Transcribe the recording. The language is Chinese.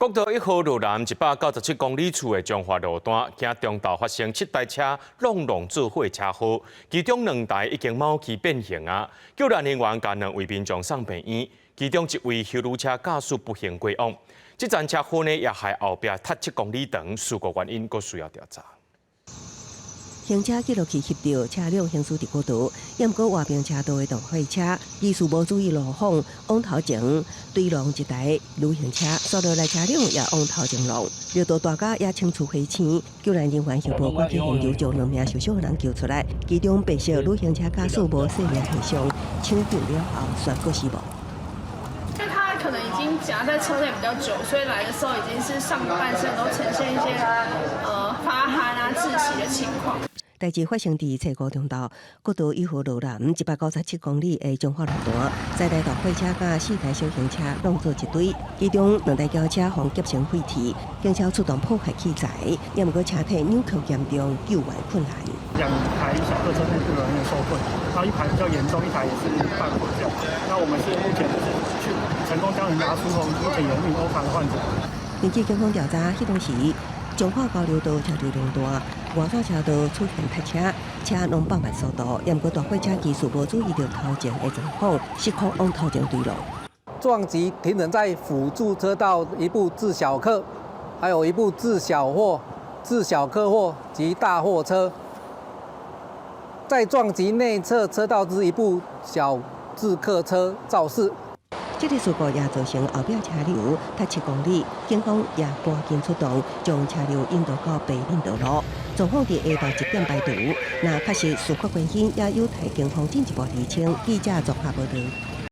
国道1号路南197公里处的彰化路段，经中道发生7台车弄做伙车祸，其中2台已经冒起变形啊！救援人员将2位民众送病院，其中1位修路车驾驶不幸过往。这场车祸呢，也害后壁塌7公里长，事故原因佫需要调查。 行车记录器翕到车辆行驶伫国道，也毋过外边车道的动货车，疑似无注意路况，往头前对撞一台旅行车，所落来车辆也往头前撞，绿道大架也清楚飞青。救援人员协助赶去现场，将2名受伤的人救出来，其中白色旅行车驾驶无生命体伤，抢救了后宣告死亡。 因为他可能已经夹在车内比较久，所以来的时候已经是上半身都呈现一些发汗啊、窒息的情况。 代志发生伫车高中道国道1号路南197公里的彰化路段，3台大货车甲4台小型车弄做一堆，其中2台轿车互夹成废铁，警车出动破坏器材，也毋过车体扭曲严重，救援困难。2台小客车内部人员受困，然后1台比较严重，1台也是半毁掉。那我们是目前就是去成功将人拿出后，目前有1名欧卡的患者。根据警方调查，迄当时彰化交流道车流量大。 外侧车道出现塞车，车拢放慢速度，也毋过大货车技术无注意到头前的状况，失控往头前对撞。撞击停等在辅助车道一部自小客，还有一部自小客货及大货车，再撞击内侧车道之一部小自客车肇事。 这个事故也造成后壁车流塌7公里，警方也赶紧出动，将车流引导到北林道路，状况伫下昼1点排除。那确实事发原因，也有待警方进一步厘清，记者综合报道。